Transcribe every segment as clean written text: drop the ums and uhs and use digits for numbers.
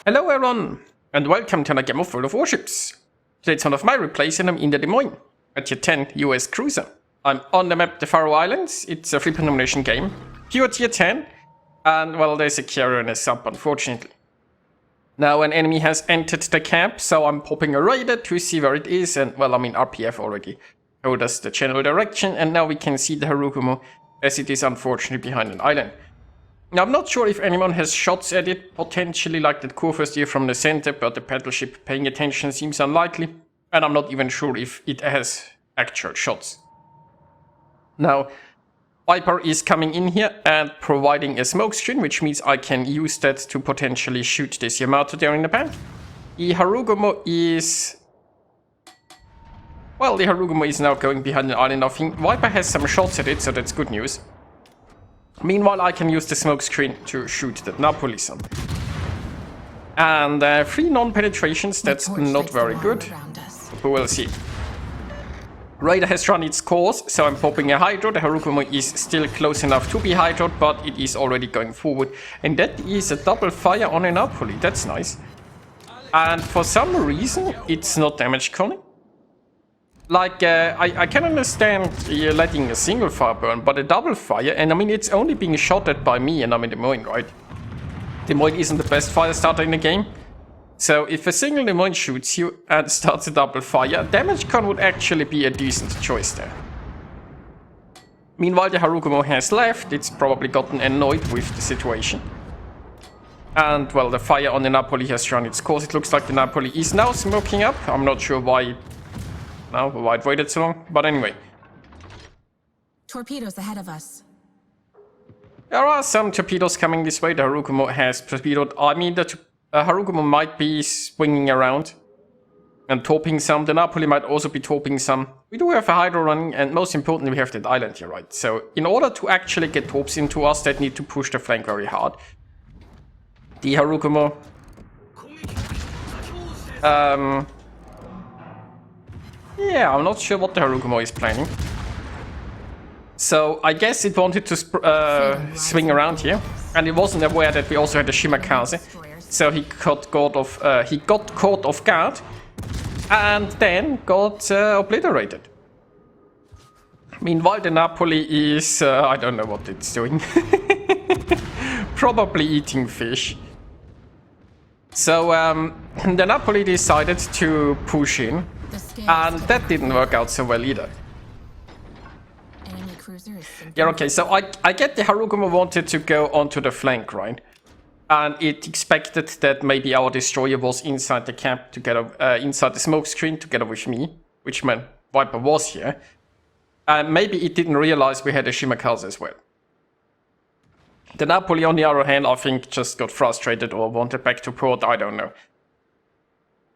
Hello everyone, and welcome to another game of World of Warships. Today it's one of my replays and I'm in the Des Moines, at Tier 10 US Cruiser. I'm on the map the Faroe Islands. It's a 3-point nomination game, pure Tier 10, and well, there's a carrier and a sub, unfortunately. Now an enemy has entered the camp, so I'm popping a radar to see where it is, and well, I mean RPF already showed us the general direction, and now we can see the Harugumo as it is unfortunately behind an island. Now, I'm not sure if anyone has shots at it, potentially like that Kurfürst here from the center, but the battleship paying attention seems unlikely, and I'm not even sure if it has actual shots. Now, Viper is coming in here and providing a smoke screen, which means I can use that to potentially shoot this Yamato there in the back. The Harugumo is... well, the Harugumo is now going behind an island. I think Viper has some shots at it, so that's good news. Meanwhile, I can use the smoke screen to shoot the Napoli son. And 3 non-penetrations, that's not very good. But we'll see. Radar has run its course, so I'm popping a hydro. The Harugumo is still close enough to be hydroed, but it is already going forward. And that is a double fire on a Napoli, that's nice. And for some reason, it's not damage conning. Like, I can understand letting a single fire burn, but a double fire, and I mean, it's only being shot at by me, and I'm in Des Moines, right? Des Moines isn't the best fire starter in the game. So if a single Des Moines shoots you and starts a double fire, damage con would actually be a decent choice there. Meanwhile, the Harugumo has left. It's probably gotten annoyed with the situation. And, well, the fire on the Napoli has run its course. It looks like the Napoli is now smoking up. I'm not sure why... now, why it waited so long, but anyway. Torpedoes ahead of us. There are some torpedoes coming this way. The Harugumo has torpedoed. I mean, the Harugumo might be swinging around and torping some. The Napoli might also be torping some. We do have a hydro running, and most importantly, we have that island here, right? So, in order to actually get torps into us, that need to push the flank very hard. The Harugumo... yeah, I'm not sure what the Harugumo is planning. So, I guess it wanted to swing around here. And it wasn't aware that we also had a Shimakaze. So he got caught off guard. And then got obliterated. Meanwhile, the Napoli is... I don't know what it's doing. Probably eating fish. So, the Napoli decided to push in. And that didn't work out so well either. Yeah, okay, so I get the Harugumo wanted to go onto the flank, right? And it expected that maybe our destroyer was inside the camp together, inside the smoke screen together with me, which meant Viper was here. And maybe it didn't realize we had a Shimakaze as well. The Napoli, on the other hand, I think just got frustrated or wanted back to port, I don't know.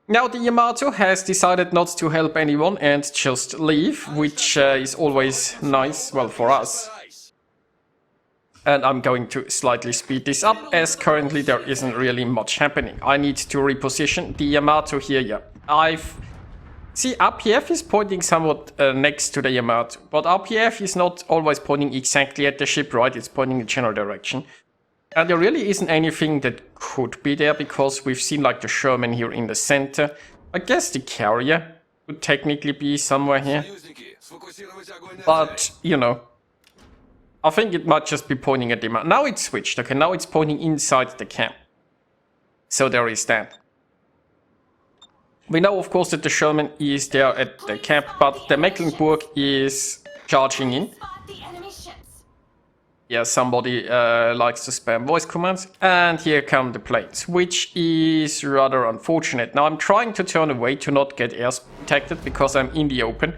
Now the Yamato has decided not to help anyone and just leave, which is always nice, well, for us. And I'm going to slightly speed this up, as currently there isn't really much happening. I need to reposition the Yamato here, yeah. See, RPF is pointing somewhat next to the Yamato, but RPF is not always pointing exactly at the ship, right? It's pointing in general direction. And there really isn't anything that could be there, because we've seen like the Sherman here in the center. I guess the carrier would technically be somewhere here. But, you know, I think it might just be pointing at the map. Now it's switched, okay, now it's pointing inside the camp. So there is that. We know, of course, that the Sherman is there at the camp, but the Mecklenburg is charging in. Yeah, somebody likes to spam voice commands. And here come the planes, which is rather unfortunate. Now, I'm trying to turn away to not get air protected because I'm in the open.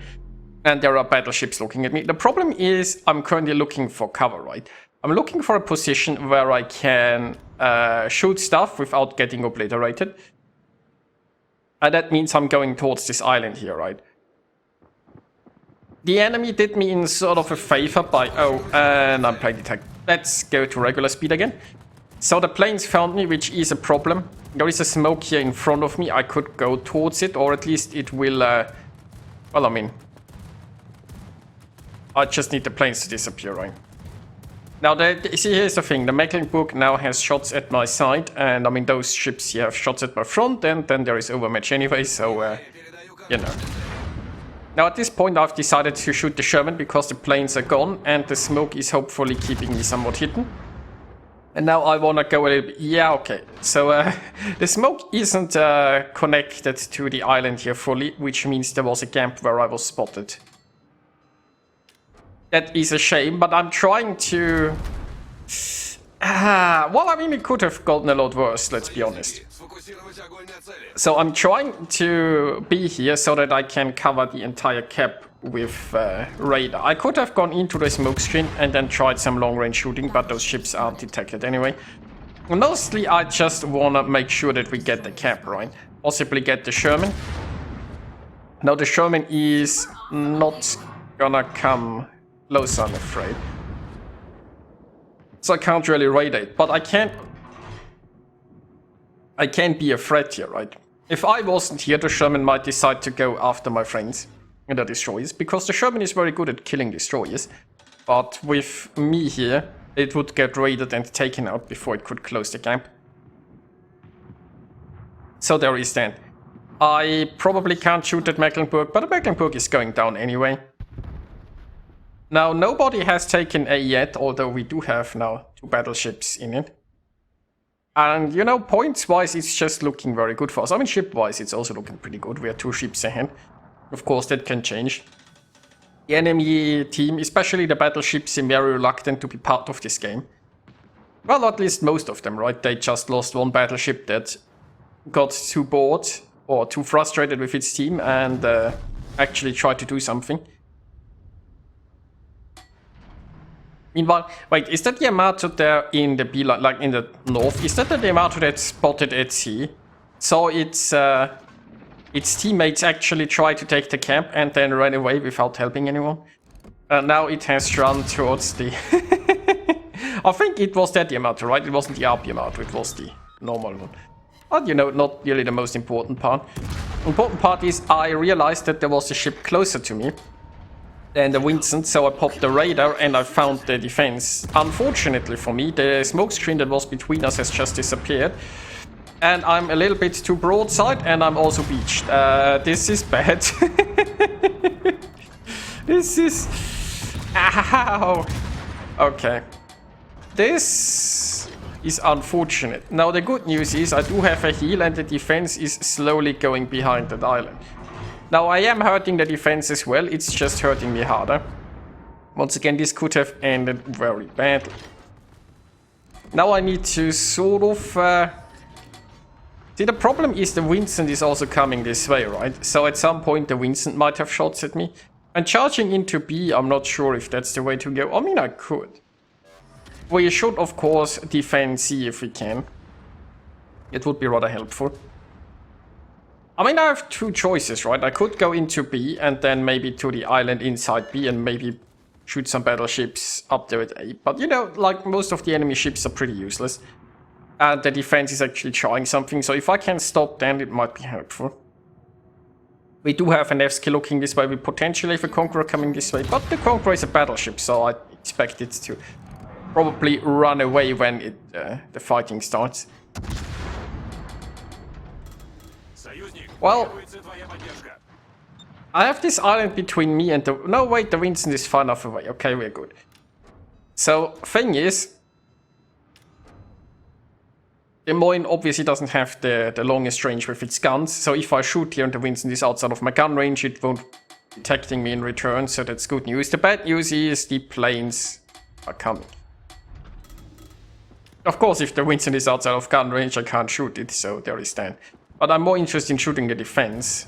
And there are battleships looking at me. The problem is I'm currently looking for cover, right? I'm looking for a position where I can shoot stuff without getting obliterated. And that means I'm going towards this island here, right? The enemy did me in sort of a favor by... oh, and I'm plane detect. Let's go to regular speed again. So the planes found me, which is a problem. There is a smoke here in front of me. I could go towards it, or at least it will... well, I mean... I just need the planes to disappear, right? Now, see, here's the thing. The Mecklenburg now has shots at my side, and I mean, those ships here have shots at my front, and then there is overmatch anyway, so, you know. Now, at this point, I've decided to shoot the Sherman because the planes are gone, and the smoke is hopefully keeping me somewhat hidden. And now I wanna go a little bit... Yeah, okay. So, the smoke isn't connected to the island here fully, which means there was a camp where I was spotted. That is a shame, but I'm trying to... well, I mean, it could have gotten a lot worse, let's be honest. So I'm trying to be here so that I can cover the entire cap with radar. I could have gone into the smoke screen and then tried some long-range shooting, but those ships aren't detected anyway. Mostly, I just wanna make sure that we get the cap, right? Possibly get the Sherman. Now, the Sherman is not gonna come close, I'm afraid. So I can't really raid it, but I can't be a threat here, right? If I wasn't here, the Sherman might decide to go after my friends and the destroyers, because the Sherman is very good at killing destroyers. But with me here, it would get raided and taken out before it could close the camp. So there is that. I probably can't shoot at Mecklenburg, but the Mecklenburg is going down anyway. Now, nobody has taken A yet, although we do have now 2 battleships in it. And, you know, points-wise, it's just looking very good for us. I mean, ship-wise, it's also looking pretty good. We are 2 ships ahead. Of course, that can change. The enemy team, especially the battleships, seem very reluctant to be part of this game. Well, at least most of them, right? They just lost 1 battleship that got too bored or too frustrated with its team and actually tried to do something. Meanwhile, wait, is that the Yamato there in the B line, like in the north? Is that the Yamato that's spotted at sea? So its teammates actually tried to take the camp and then ran away without helping anyone. Now it has run towards the... I think it was that Yamato, right? It wasn't the ARP Yamato, it was the normal one. But, you know, not really the most important part. The important part is I realized that there was a ship closer to me than the Vincent, so I popped the radar and I found the defense. Unfortunately for me, the smoke screen that was between us has just disappeared. And I'm a little bit too broadside and I'm also beached. This is bad. This is... Ow! Okay. This is unfortunate. Now the good news is I do have a heal and the defense is slowly going behind that island. Now I am hurting the defense as well, it's just hurting me harder. Once again, this could have ended very badly. Now I need to sort of... See, the problem is the Vincent is also coming this way, right? So at some point the Vincent might have shots at me. And charging into B, I'm not sure if that's the way to go. I mean, I could. We should, of course, defend C if we can. It would be rather helpful. I mean, I have 2 choices, right? I could go into B and then maybe to the island inside B and maybe shoot some battleships up there at A. But, you know, like, most of the enemy ships are pretty useless. And the defense is actually trying something, so if I can stop them, it might be helpful. We do have an Nevsky looking this way, we potentially have a Conqueror coming this way, but the Conqueror is a battleship, so I expect it to probably run away when the fighting starts. Well, I have this island between me and the... No, wait, the Vincent is far enough away. Okay, we're good. So, thing is... The Moines obviously doesn't have the longest range with its guns, so if I shoot here and the Vincent is outside of my gun range, it won't be detecting me in return, so that's good news. The bad news is the planes are coming. Of course, if the Vincent is outside of gun range, I can't shoot it, so there is that. But I'm more interested in shooting the defense.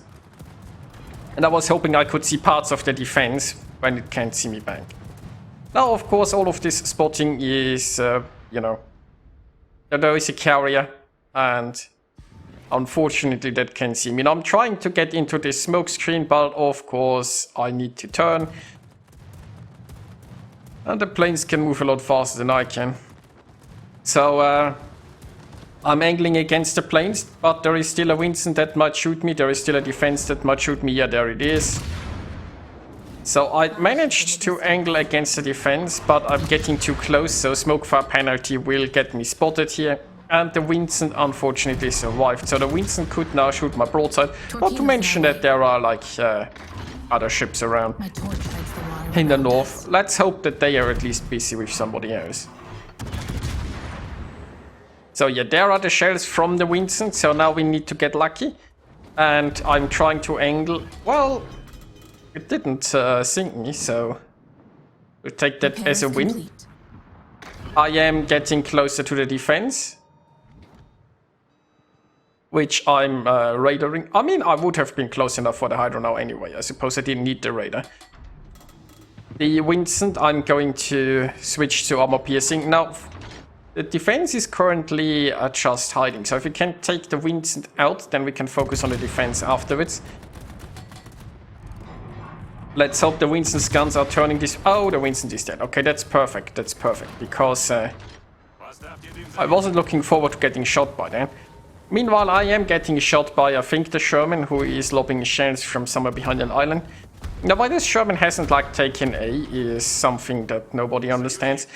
And I was hoping I could see parts of the defense when it can't see me back. Now, of course, all of this spotting is, you know... There is a carrier, and unfortunately that can see me. Now, I'm trying to get into this smoke screen, but of course I need to turn. And the planes can move a lot faster than I can. So, I'm angling against the planes, but there is still a Vincent that might shoot me. There is still a defense that might shoot me. Yeah, there it is. So I managed to angle against the defense, but I'm getting too close, so smoke fire penalty will get me spotted here. And the Winston unfortunately survived, so the Winston could now shoot my broadside. Not to mention that there are like other ships around in the north. Let's hope that they are at least busy with somebody else. So yeah, there are the shells from the Winston, so now we need to get lucky. And I'm trying to angle. Well, it didn't sink me, so we'll take that as a win. I am getting closer to the defense, which I'm radaring. I mean, I would have been close enough for the Hydra now anyway. I suppose I didn't need the radar. The Winston, I'm going to switch to armor piercing. Now, the defense is currently just hiding. So if we can take the Winston out, then we can focus on the defense afterwards. Let's hope the Winston's guns are turning this... Oh, the Winston is dead. Okay, that's perfect. That's perfect. Because I wasn't looking forward to getting shot by them. Meanwhile, I am getting shot by, I think, the Sherman, who is lobbing shells from somewhere behind an island. Now, why this Sherman hasn't, like, taken A is something that nobody understands.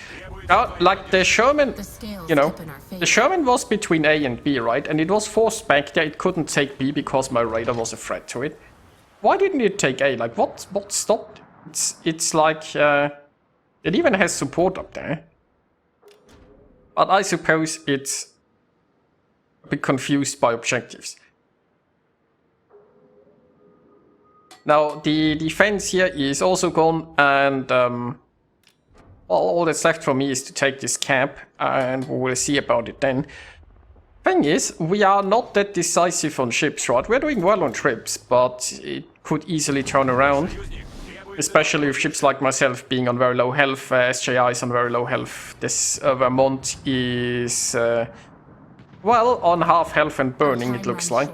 Like, the Sherman, you know, the Sherman was between A and B, right? And it was forced back there. It couldn't take B because my radar was a threat to it. Why didn't it take A? Like, what stopped? It's like, it even has support up there. But I suppose it's a bit confused by objectives. Now, the defense here is also gone, and all that's left for me is to take this cap, and we'll see about it then. Thing is, we are not that decisive on ships, right? We're doing well on trips, but it could easily turn around. Especially with ships like myself being on very low health, SJI is on very low health. This Vermont is, well, on half health and burning, it looks like.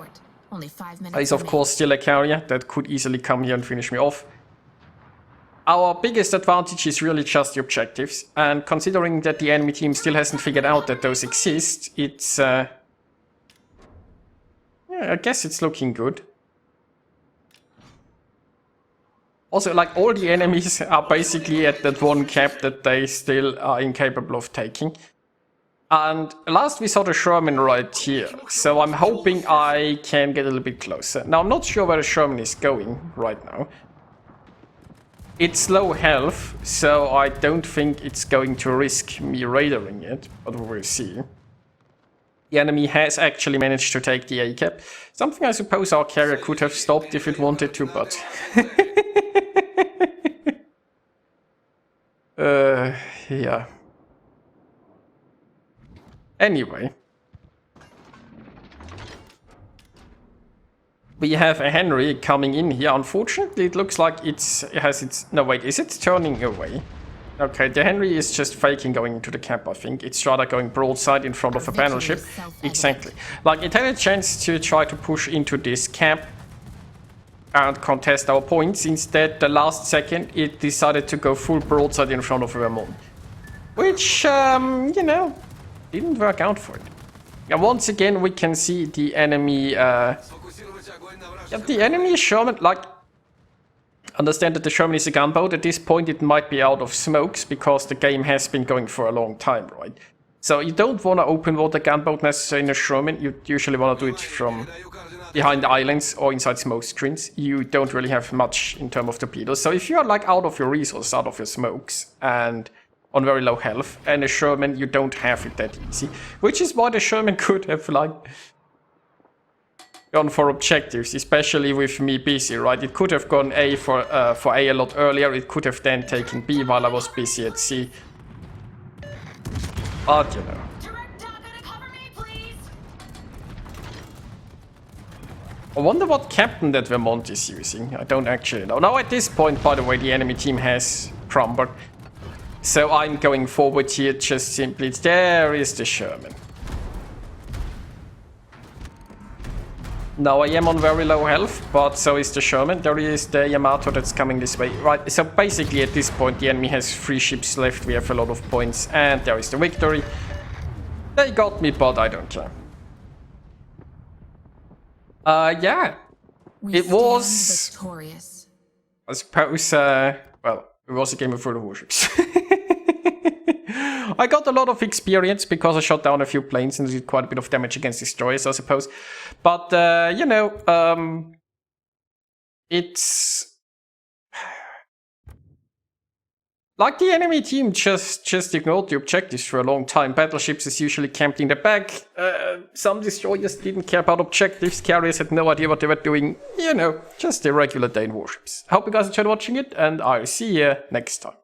Is of course still a carrier that could easily come here and finish me off. Our biggest advantage is really just the objectives, and considering that the enemy team still hasn't figured out that those exist, it's yeah, I guess it's looking good. Also, like, all the enemies are basically at that one cap that they still are incapable of taking. And last we saw the Sherman right here, so I'm hoping I can get a little bit closer. Now, I'm not sure where the Sherman is going right now. It's low health, so I don't think it's going to risk me radaring it, but we'll see. The enemy has actually managed to take the A cap. Something I suppose our carrier could have stopped if it wanted to, but... yeah. Anyway. We have a Henry coming in here. Unfortunately, it looks like it has its... No, wait, is it turning away? Okay, the Henry is just faking going into the cap, I think. It's rather going broadside in front of a battleship. Exactly. Like, it had a chance to try to push into this cap and contest our points. Instead, the last second, it decided to go full broadside in front of Vermont. Which, you know, didn't work out for it. And once again, we can see the enemy... the enemy Sherman, like... Understand that the Sherman is a gunboat. At this point, it might be out of smokes, because the game has been going for a long time, right? So you don't want to open water gunboat necessarily in a Sherman. You usually want to do it from behind islands or inside smoke screens. You don't really have much in terms of torpedoes. So if you are like out of your resources, out of your smokes, and on very low health, and a Sherman, you don't have it that easy. Which is why the Sherman could have like gone for objectives, especially with me busy, right? It could have gone A for A a lot earlier. It could have then taken B while I was busy at C. But you know. I wonder what captain that Vermont is using. I don't actually know. Now at this point, by the way, the enemy team has crumbled. So I'm going forward here just simply. There is the Sherman. Now I am on very low health, but so is the Sherman. There is the Yamato that's coming this way. Right, so basically at this point the enemy has 3 ships left. We have a lot of points, and there is the victory. They got me, but I don't care. Yeah. It was... I suppose, well, it was a game of full warships. I got a lot of experience because I shot down a few planes and did quite a bit of damage against destroyers, I suppose. But, you know, it's... like the enemy team just ignored the objectives for a long time. Battleships is usually camped in the back. Some destroyers didn't care about objectives. Carriers had no idea what they were doing. You know, just a regular day in Warships. I hope you guys enjoyed watching it, and I'll see you next time.